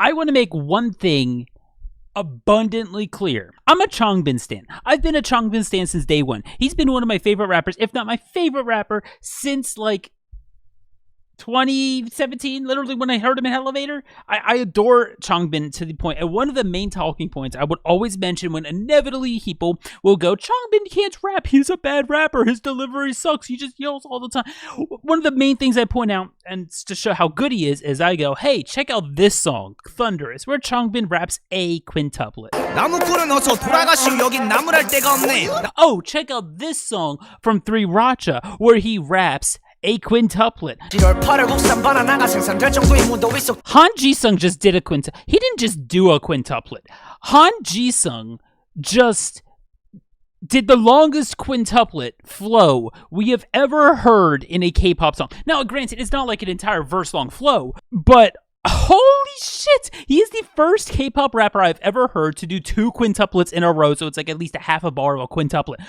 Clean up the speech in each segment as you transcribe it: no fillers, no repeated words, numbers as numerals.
I want to make one thing abundantly clear. I'm a Changbin stan. I've been a Changbin stan since day one. He's been one of my favorite rappers, if not my favorite rapper, since like 2017, literally when I heard him in Elevator. I adore Changbin to the point, and one of the main talking points I would always mention when inevitably people will go, Changbin can't rap, he's a bad rapper, his delivery sucks, he just yells all the time. One of the main things I point out, and to show how good he is I go, hey, check out this song, Thunderous, where Changbin raps a quintuplet. Oh, check out this song from 3 Racha, where he raps a quintuplet. Han Jisung just did a quintuplet. He didn't just do a quintuplet. Han Jisung just did the longest quintuplet flow we have ever heard in a K-pop song. Now, granted, it's not like an entire verse-long flow, but holy shit! He is the first K-pop rapper I've ever heard to do 2 quintuplets in a row, so it's like at least a half a bar of a quintuplet.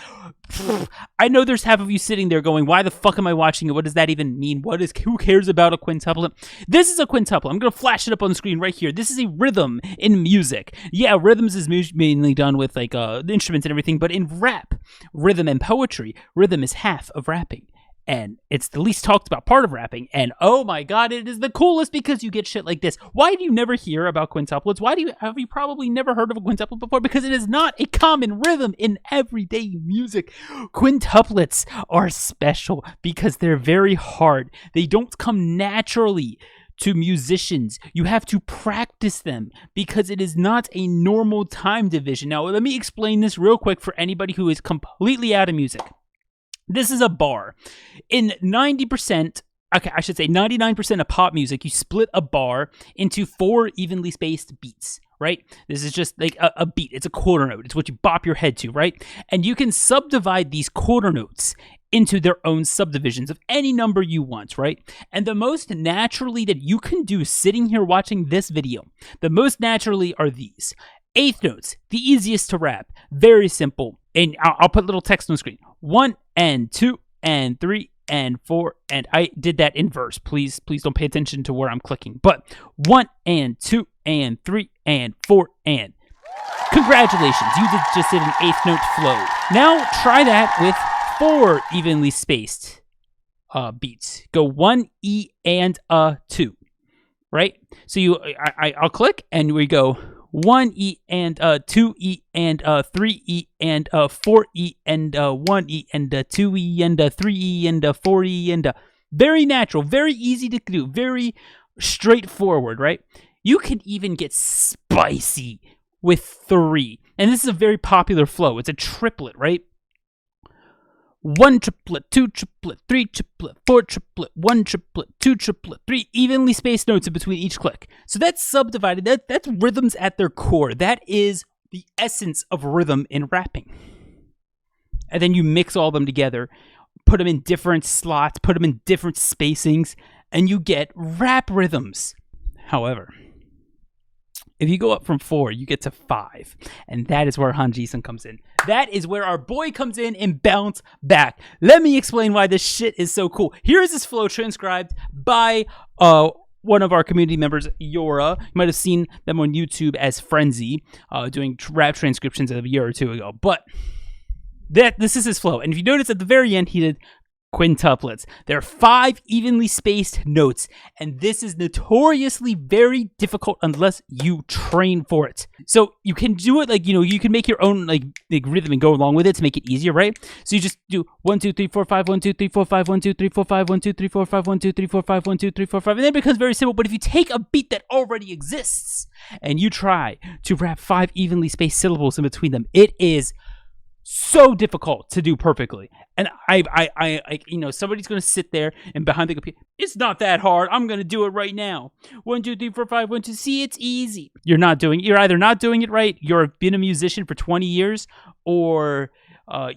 I know there's half of you sitting there going, why the fuck am I watching it? What does that even mean? Who cares about a quintuplet? This is a quintuplet. I'm going to flash it up on the screen right here. This is a rhythm in music. Yeah, rhythms is mainly done with like instruments and everything, but in rap, rhythm and poetry, rhythm is half of rapping. And it's the least talked about part of rapping. And oh my god, it is the coolest because you get shit like this. Why do you never hear about quintuplets? Have you probably never heard of a quintuplet before? Because it is not a common rhythm in everyday music. Quintuplets are special because they're very hard. They don't come naturally to musicians. You have to practice them because it is not a normal time division. Now, let me explain this real quick for anybody who is completely out of music. This is a bar. In 99% of pop music, you split a bar into 4 evenly spaced beats, right? This is just like a beat. It's a quarter note. It's what you bop your head to, right? And you can subdivide these quarter notes into their own subdivisions of any number you want, right? And the most naturally that you can do sitting here watching this video, the most naturally are these. 8th notes, the easiest to rap, very simple. And I'll put little text on the screen. 1 and 2 and 3 and 4, and I did that in verse. Please don't pay attention to where I'm clicking. But 1 and 2 and 3 and 4 and. Congratulations, you just did an 8th note flow. Now try that with 4 evenly spaced beats. Go 1 E and 2, right? So I'll click and we go 1 E and 2 E and 3 E and 4 E and 1 E and 2 E and 3 E and 4 E and very natural, very easy to do, very straightforward, right? You can even get spicy with 3. And this is a very popular flow. It's a triplet, right? 1 triplet, 2 triplet, 3 triplet, 4 triplet, 1 triplet, 2 triplet, 3 evenly spaced notes in between each click. So that's subdivided. That's rhythms at their core. That is the essence of rhythm in rapping. And then you mix all of them together, put them in different slots, put them in different spacings, and you get rap rhythms. However, if you go up from 4, you get to 5. And that is where Han Jisung comes in. That is where our boy comes in and bounce back. Let me explain why this shit is so cool. Here is this flow transcribed by one of our community members, Yora. You might have seen them on YouTube as Frenzy, doing rap transcriptions a year or 2 ago. But this is his flow. And if you notice at the very end, he did quintuplets. There are 5 evenly spaced notes, and this is notoriously very difficult unless you train for it. So you can do it like, you can make your own like rhythm and go along with it to make it easier, right? So you just do 1 2 3 4 5 1 2 3 4 5 1 2 3 4 5 1 2 3 4 5 1 2 3 4 5 1 2 3 4 5, and then it becomes very simple. But if you take a beat that already exists and you try to rap 5 evenly spaced syllables in between them, it is so difficult to do perfectly. And somebody's gonna sit there and behind the computer, it's not that hard, I'm gonna do it right now. 1 2 3 4 5 1 2. See, it's easy. You're either not doing it right, you've been a musician for 20 years, or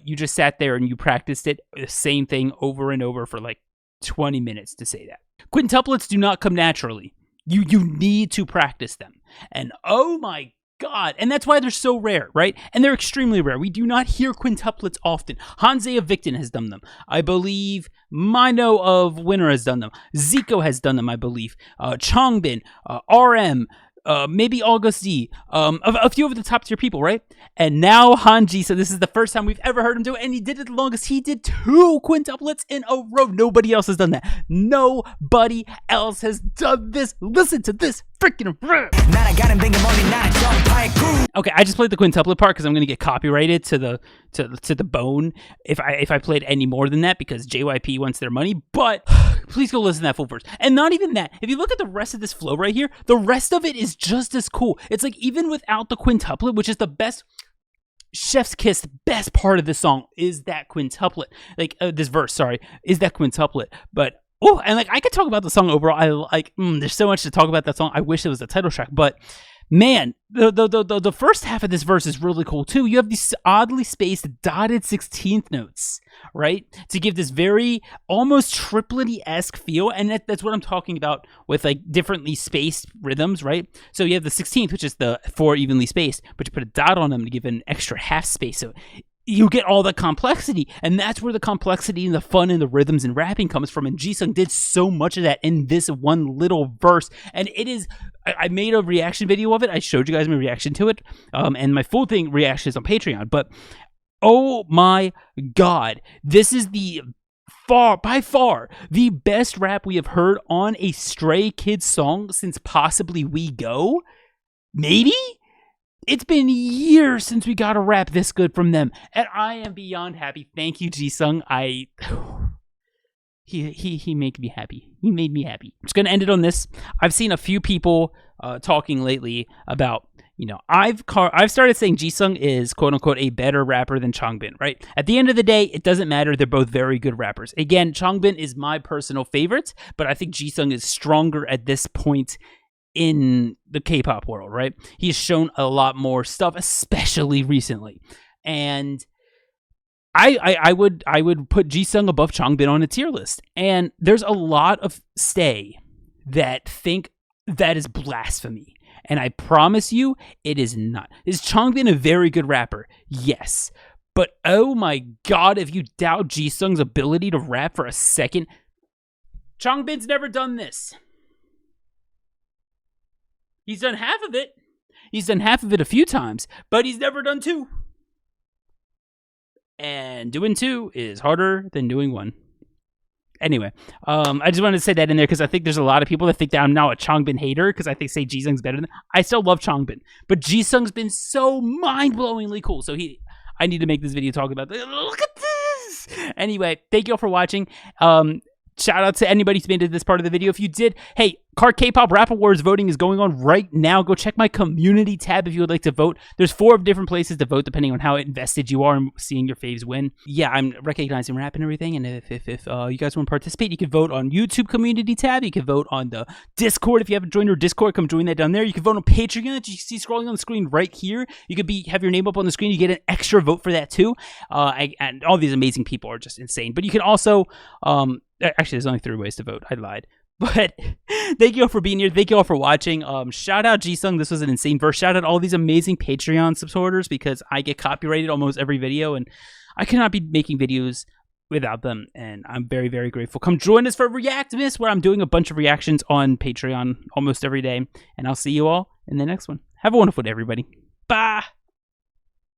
you just sat there and you practiced it the same thing over and over for like 20 minutes to say that. Quintuplets do not come naturally. You need to practice them. And oh my God, and that's why they're so rare, right? And they're extremely rare. We do not hear quintuplets often. Hanze of Victon has done them. I believe Mino of Winner has done them. Zico has done them, I believe. Changbin, RM, maybe August D, a few of the top tier people, right? And now Hanji, so this is the first time we've ever heard him do it, and he did it the longest. He did 2 quintuplets in a row. Nobody else has done that. Nobody else has done this. Listen to this freaking rap. Okay, I just played the quintuplet part because I'm gonna get copyrighted to the bone if I played any more than that, because JYP wants their money. But please go listen to that full verse. And not even that. If you look at the rest of this flow right here, the rest of it is just as cool. It's like even without the quintuplet, which is the best, chef's kiss, the best part of this song is that quintuplet. Like this verse, sorry, is that quintuplet. But oh, and like I could talk about the song overall. I like there's so much to talk about that song. I wish it was the title track, but man, the first half of this verse is really cool too. You have these oddly spaced dotted 16th notes, right, to give this very almost triplet-esque feel, and that's what I'm talking about with like differently spaced rhythms, right? So you have the 16th, which is the 4 evenly spaced, but you put a dot on them to give it an extra half space. So you get all the complexity, and that's where the complexity and the fun and the rhythms and rapping comes from. And Jisung did so much of that in this one little verse, and it is. I made a reaction video of it. I showed you guys my reaction to it, and my full thing reaction is on Patreon. But oh my god, this is by far the best rap we have heard on a Stray Kids song since possibly We Go. Maybe. It's been years since we got a rap this good from them, and I am beyond happy. Thank you, Jisung. He made me happy. He made me happy. I'm just gonna end it on this. I've seen a few people talking lately about, I've started saying Jisung is quote unquote a better rapper than Changbin, right? At the end of the day, it doesn't matter. They're both very good rappers. Again, Changbin is my personal favorite, but I think Jisung is stronger at this point in the K-pop world, right? He's shown a lot more stuff, especially recently, and I would put Jisung above Changbin on a tier list. And there's a lot of stay that think that is blasphemy, and I promise you, it is not. Is Changbin a very good rapper? Yes, but oh my god, if you doubt Jisung's ability to rap for a second, Changbin's never done this. He's done half of it. He's done half of it a few times, but he's never done 2. And doing 2 is harder than doing 1. Anyway, I just wanted to say that in there because I think there's a lot of people that think that I'm now a Changbin hater because I think say Jisung's better than. I still love Changbin, but Jisung's been so mind-blowingly cool. So I need to make this video talk about this. Look at this. Anyway, thank you all for watching. Shout out to anybody who's made it this part of the video. If you did, hey, CarKpop Rap Awards voting is going on right now. Go check my community tab if you would like to vote. There's 4 different places to vote depending on how invested you are in seeing your faves win. Yeah, I'm recognizing rap and everything, and if you guys want to participate, you can vote on YouTube community tab. You can vote on the Discord. If you haven't joined our Discord, come join that down there. You can vote on Patreon that you see scrolling on the screen right here. You could have your name up on the screen. You get an extra vote for that too. And all these amazing people are just insane. But you can also actually, there's only 3 ways to vote. I lied. But thank you all for being here. Thank you all for watching. Shout out Jisung. This was an insane verse. Shout out all these amazing Patreon supporters because I get copyrighted almost every video, and I cannot be making videos without them. And I'm very, very grateful. Come join us for Reactmas, where I'm doing a bunch of reactions on Patreon almost every day. And I'll see you all in the next one. Have a wonderful day, everybody. Bye.